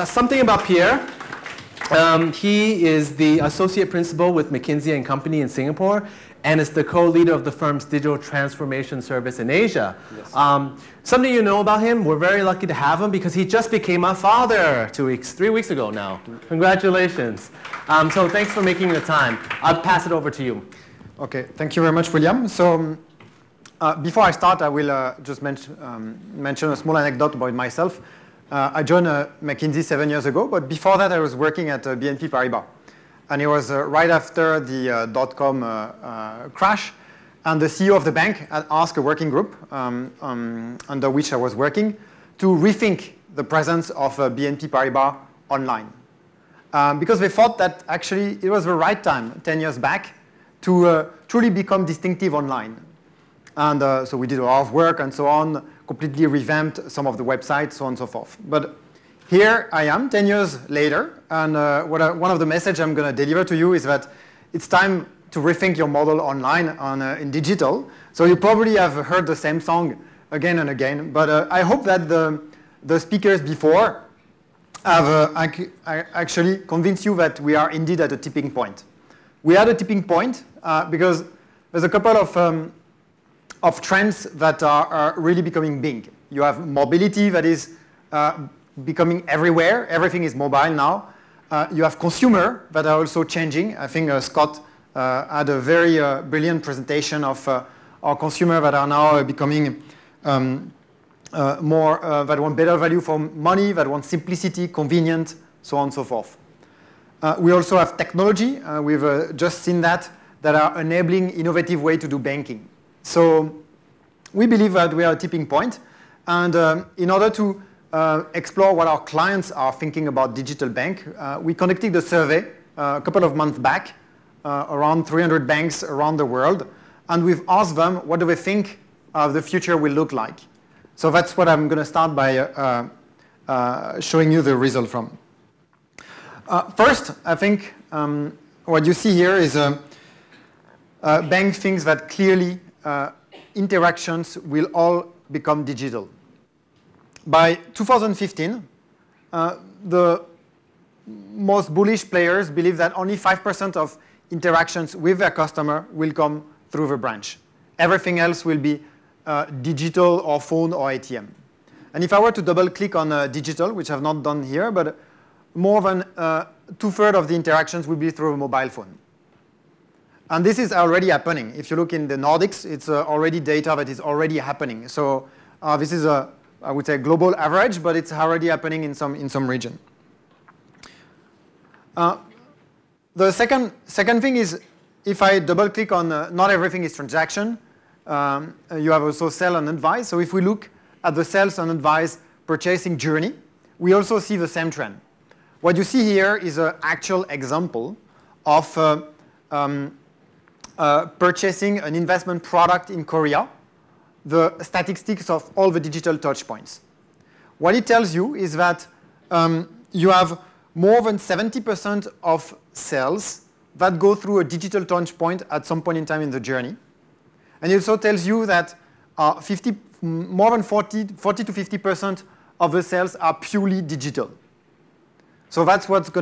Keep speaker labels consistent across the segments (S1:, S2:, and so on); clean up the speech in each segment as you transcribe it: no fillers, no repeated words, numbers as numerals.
S1: Something about Pierre. He is the associate principal with McKinsey and Company in Singapore and is the co-leader of the firm's digital transformation service in Asia.
S2: Yes.
S1: Something you know about him, we're very lucky to have him because he just became a father 3 weeks ago now. Congratulations. So thanks for making the time. I'll pass it over to you.
S2: Okay, thank you very much, William. So before I start, I will just mention a small anecdote about myself. I joined McKinsey 7 years ago, but before that I was working at BNP Paribas. And it was right after the dot-com crash, and the CEO of the bank had asked a working group under which I was working to rethink the presence of BNP Paribas online. Because they thought that actually it was the right time, 10 years back, to truly become distinctive online. And so we did a lot of work and so on, completely revamped some of the websites, so on and so forth. But here I am, 10 years later, and one of the messages I'm going to deliver to you is that it's time to rethink your model online in digital. So you probably have heard the same song again and again, but I hope that the speakers before have actually convinced you that we are indeed at a tipping point. We are at a tipping point because there's a couple of trends that are really becoming big. You have mobility that is becoming everywhere. Everything is mobile now. You have consumer that are also changing. I think Scott had a very brilliant presentation of our consumer that are now becoming more, that want better value for money, that want simplicity, convenient, so on and so forth. We also have technology. We've just seen that are enabling innovative way to do banking. So we believe that we are at a tipping point. And in order to explore what our clients are thinking about digital bank, we conducted a survey a couple of months back, around 300 banks around the world. And we've asked them, what do they think the future will look like? So that's what I'm going to start by showing you the result from. First, I think what you see here is bank thinks that clearly interactions will all become digital. By 2015, the most bullish players believe that only 5% of interactions with their customer will come through the branch. Everything else will be digital or phone or ATM. And if I were to double click on digital, which I've not done here, but more than 2/3 of the interactions will be through a mobile phone. And this is already happening. If you look in the Nordics, it's already data that is already happening. So this is I would say, global average, but it's already happening in some region. The second thing is, if I double click on not everything is transaction, you have also sell and advise. So if we look at the sales and advise purchasing journey, we also see the same trend. What you see here is an actual example of purchasing an investment product in Korea, the statistics of all the digital touch points. What it tells you is that you have more than 70% of sales that go through a digital touch point at some point in time in the journey. And it also tells you that more than 40 to 50% of the sales are purely digital. So that's what the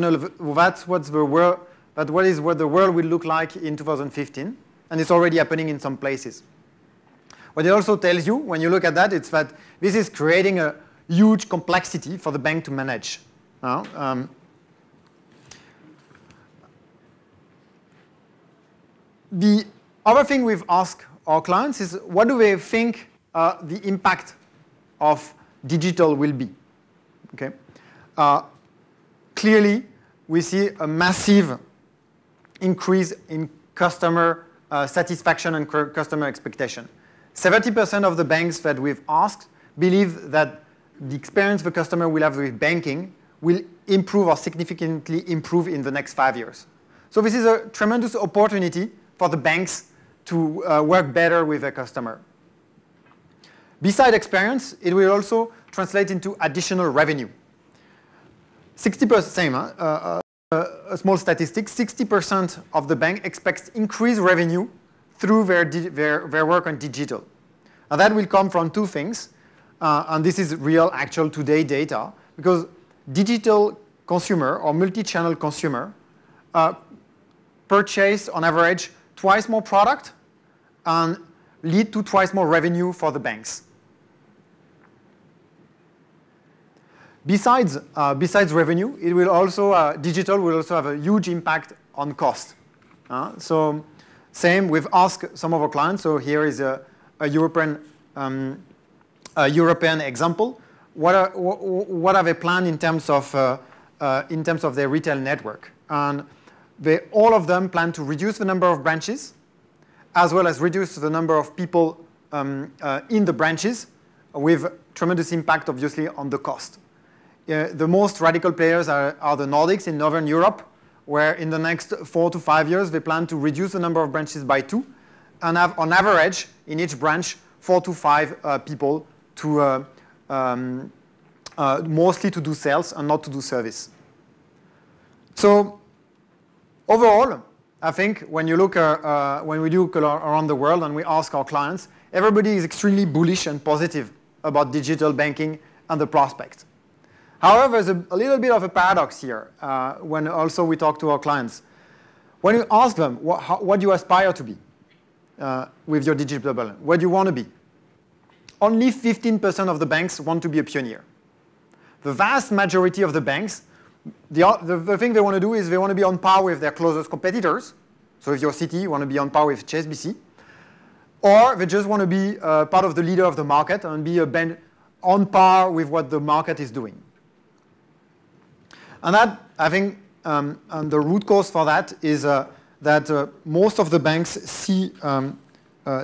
S2: world will look like in 2015, and it's already happening in some places. What it also tells you, when you look at that, it's that this is creating a huge complexity for the bank to manage. The other thing we've asked our clients is, what do they think the impact of digital will be? Okay. Clearly, we see a massive increase in customer satisfaction and customer expectation. 70% of the banks that we've asked believe that the experience the customer will have with banking will improve or significantly improve in the next 5 years. So this is a tremendous opportunity for the banks to work better with their customer. Besides experience, it will also translate into additional revenue. 60%, same, a small statistic, 60% of the bank expects increased revenue through their work on digital. And that will come from two things, and this is real, actual, today data, because digital consumer or multi-channel consumer purchase on average twice more product and lead to twice more revenue for the banks. Besides revenue, it will also digital will also have a huge impact on cost. So same, we've asked some of our clients. So here is a European example. What have they planned in terms of their retail network? And all of them plan to reduce the number of branches, as well as reduce the number of people in the branches, with tremendous impact, obviously, on the cost. The most radical players are the Nordics in Northern Europe, where in the next 4 to 5 years, they plan to reduce the number of branches by 2, and have, on average, in each branch, 4 to 5 people to mostly to do sales and not to do service. So overall, I think when you look when we look around the world and we ask our clients, everybody is extremely bullish and positive about digital banking and the prospects. However, there's a little bit of a paradox here when also we talk to our clients. When you ask them, what do you aspire to be with your digital balance? Where do you want to be? Only 15% of the banks want to be a pioneer. The vast majority of the banks, the thing they want to do is they want to be on par with their closest competitors. So if you're Citi, you want to be on par with HSBC. Or they just want to be part of the leader of the market and be on par with what the market is doing. And that, I think, and the root cause for that is that most of the banks see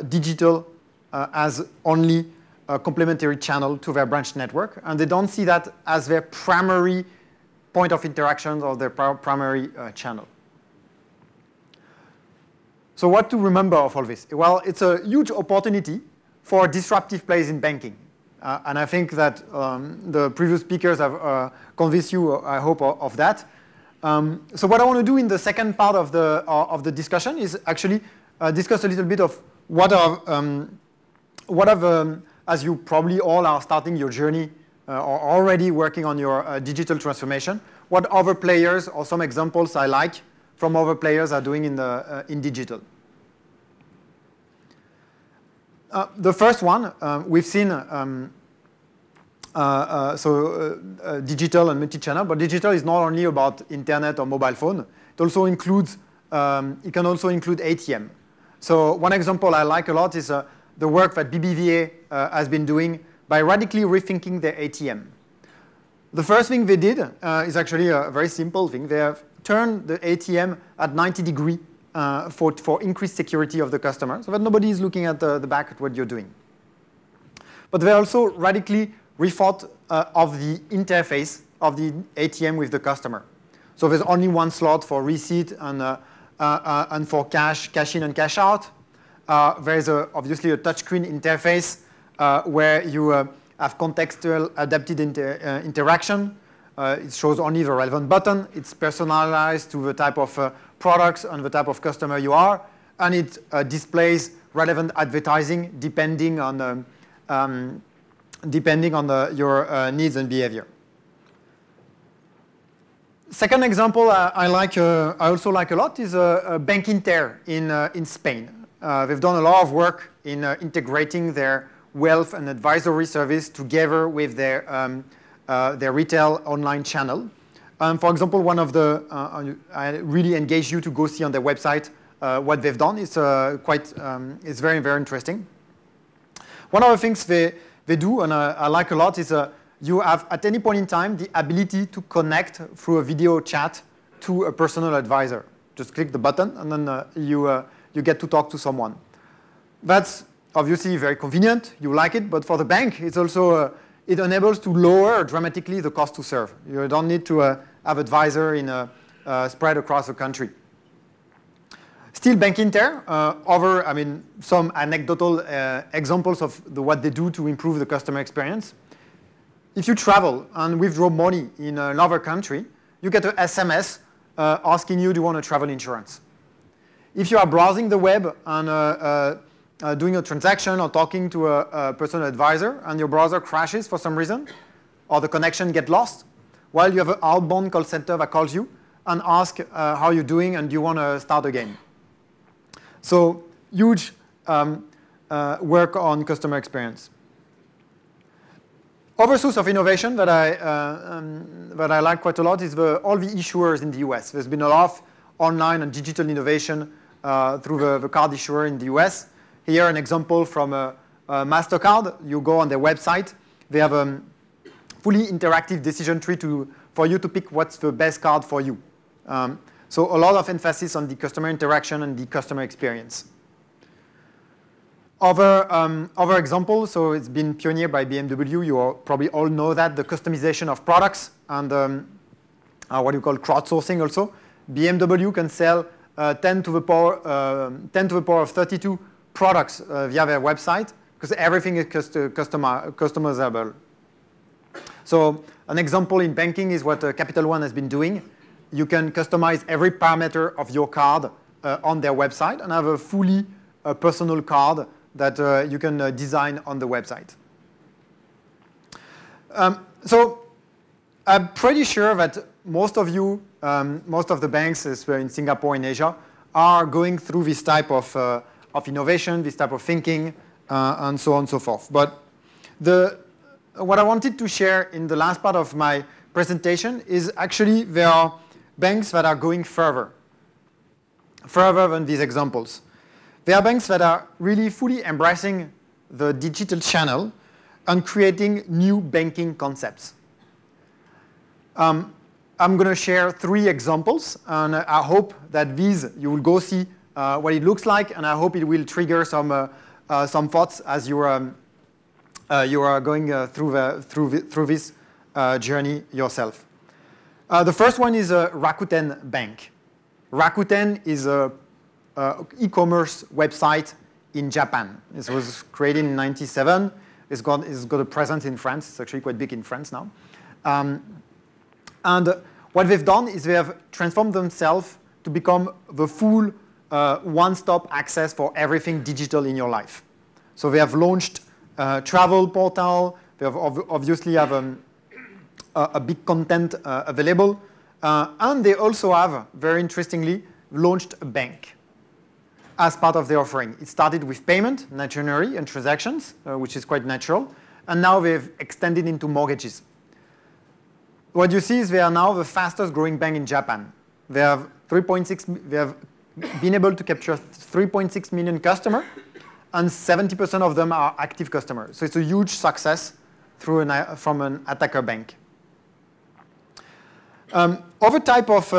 S2: digital as only a complementary channel to their branch network, and they don't see that as their primary point of interaction or their primary channel. So what to remember of all this? Well, it's a huge opportunity for disruptive plays in banking. And I think that the previous speakers have convinced you, I hope, of that. So what I want to do in the second part of the discussion is actually discuss a little bit of as you probably all are starting your journey or already working on your digital transformation, what other players or some examples I like from other players are doing in digital. The first one, we've seen digital and multi-channel, but digital is not only about internet or mobile phone. It also includes, it can also include ATM. So one example I like a lot is the work that BBVA has been doing by radically rethinking their ATM. The first thing they did is actually a very simple thing. They have turned the ATM at 90 degrees for increased security of the customer, so that nobody is looking at the back at what you're doing. But they also radically rethought of the interface of the ATM with the customer. So there's only one slot for receipt and for cash in and cash out. There's obviously a touchscreen interface where you have contextual adapted interaction. It shows only the relevant button. It's personalized to the type of products and the type of customer you are. And it displays relevant advertising depending on your needs and behavior. Second example I also like a lot is Bank Inter in Spain. They've done a lot of work in integrating their wealth and advisory service together with their retail online channel. For example, one of the, I really engage you to go see on their website what they've done. It's it's very, very interesting. One of the things they do, and I like a lot, is you have at any point in time the ability to connect through a video chat to a personal advisor. Just click the button and then you get to talk to someone. That's obviously very convenient. You like it, but for the bank, it's also it enables to lower dramatically the cost to serve. You don't need to have advisor spread across the country. Still, Bank Inter, some anecdotal examples of what they do to improve the customer experience. If you travel and withdraw money in another country, you get an SMS asking you, do you want a travel insurance? If you are browsing the web and doing a transaction or talking to a personal advisor and your browser crashes for some reason or the connection gets lost, while you have an outbound call center that calls you and asks how you're doing and do you want to start again. So huge work on customer experience. Other source of innovation that I like quite a lot is all the issuers in the US. There's been a lot of online and digital innovation through the card issuer in the US. Here, an example from MasterCard. You go on their website. They have a fully interactive decision tree for you to pick what's the best card for you. So a lot of emphasis on the customer interaction and the customer experience. Other examples, so it's been pioneered by BMW. You probably all know that, the customization of products and what you call crowdsourcing also. BMW can sell 10 to the power of 32 products via their website because everything is customizable. So an example in banking is what Capital One has been doing. You can customize every parameter of your card on their website and have a fully personal card that you can design on the website. So I'm pretty sure that most of you, most of the banks in Singapore, in Asia, are going through this type of innovation, this type of thinking, and so on and so forth. But what I wanted to share in the last part of my presentation is actually there are banks that are going further than these examples. There are banks that are really fully embracing the digital channel and creating new banking concepts. I'm going to share 3 examples, and I hope that these you will go see what it looks like, and I hope it will trigger some thoughts as you are going through this journey yourself. The first one is Rakuten Bank. Rakuten is a e-commerce website in Japan. It was created in 1997. It's got a presence in France. It's actually quite big in France now. And what they've done is they have transformed themselves to become the full one-stop access for everything digital in your life. So they have launched a travel portal. They have obviously have a big content available. And they also have, very interestingly, launched a bank as part of their offering. It started with payment, naturally, and transactions, which is quite natural. And now they've extended into mortgages. What you see is they are now the fastest growing bank in Japan. They have been able to capture 3.6 million customers, and 70% of them are active customers. So it's a huge success from an attacker bank. Other type of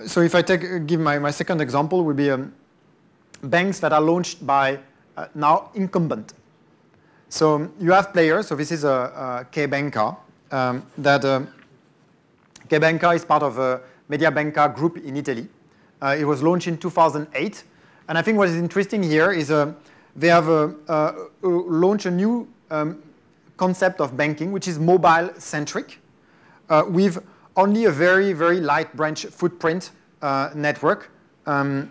S2: so if I give my second example, would be banks that are launched by now incumbent. So you have players. So this is a Kaybank. Kaybank is part of a Mediabanca group in Italy. It was launched in 2008. And I think what is interesting here is they have launched a new concept of banking, which is mobile-centric, with only a very, very light branch footprint network. And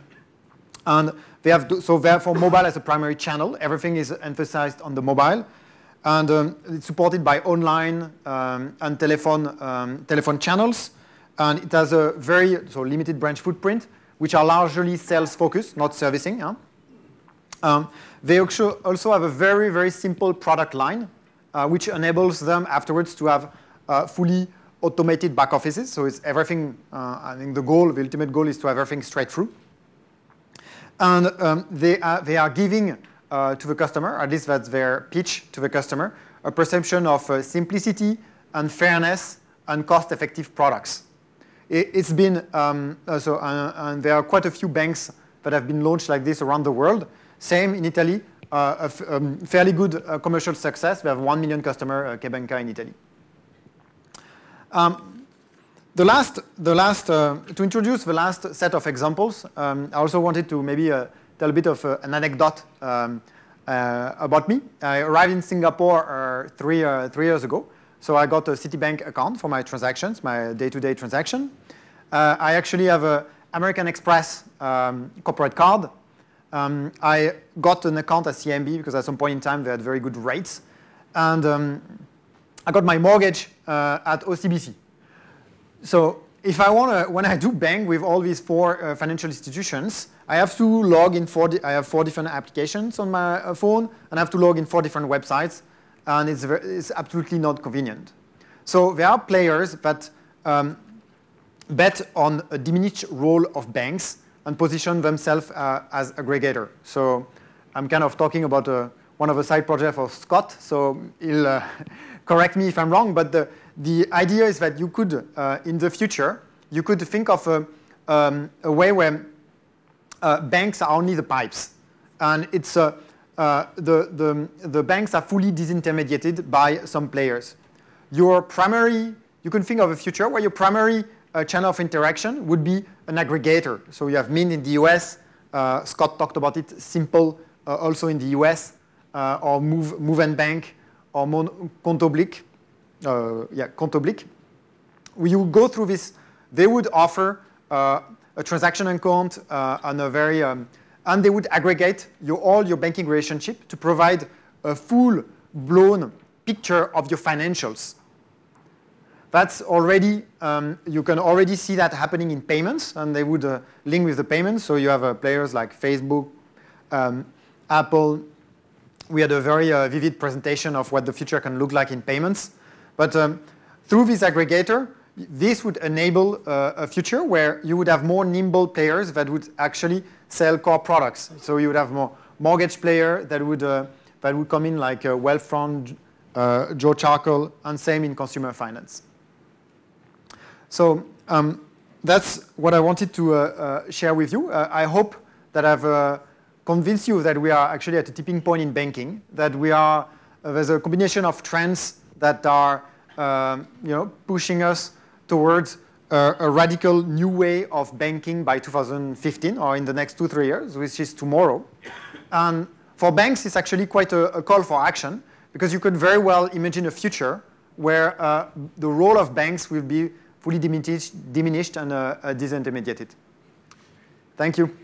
S2: they have so therefore mobile as a primary channel. Everything is emphasized on the mobile. And it's supported by online and telephone channels. And it has a very limited branch footprint, which are largely sales-focused, not servicing. They also have a very, very simple product line, which enables them afterwards to have fully automated back offices. So it's everything. I think the ultimate goal is to have everything straight through. And they are giving to the customer, at least that's their pitch to the customer, a perception of simplicity and fairness and cost-effective products. It's been and there are quite a few banks that have been launched like this around the world. Same in Italy, fairly good commercial success. We have 1 million customer Kaybank in Italy. To introduce the last set of examples, I also wanted to maybe tell a bit of an anecdote about me. I arrived in Singapore 3 years ago. So I got a Citibank account for my transactions, my day-to-day transaction. I actually have an American Express corporate card. I got an account at CMB because at some point in time they had very good rates. And I got my mortgage at OCBC. So if I want to, when I do bank with all these 4 financial institutions, I have to log in I have 4 different applications on my phone, and I have to log in 4 different websites, and it's absolutely not convenient. So there are players that bet on a diminished role of banks and position themselves as aggregator. So I'm kind of talking about one of the side projects of Scott, so he'll correct me if I'm wrong, but the idea is that you could, in the future, you could think of a way where banks are only the pipes. And it's the banks are fully disintermediated by some players. You can think of a future where your primary channel of interaction would be an aggregator. So you have Mint in the US, Scott talked about it, Simple also in the US, or Move Bank, or Contoblic. Contoblic. You go through this, they would offer a transaction account and they would aggregate all your banking relationship to provide a full-blown picture of your financials. That's already, you can already see that happening in payments, and they would link with the payments. So you have players like Facebook, Apple. We had a very vivid presentation of what the future can look like in payments. But through this aggregator, this would enable a future where you would have more nimble players that would actually sell core products. So you would have more mortgage player that would come in like Wealthfront, Joe Charcoal, and same in consumer finance. So that's what I wanted to share with you. I hope that I've convinced you that we are actually at a tipping point in banking, that there's a combination of trends that are pushing us towards a radical new way of banking by 2015 or in the next 2-3 years, which is tomorrow. And for banks, it's actually quite a call for action, because you could very well imagine a future where the role of banks will be fully diminished and disintermediated. Thank you.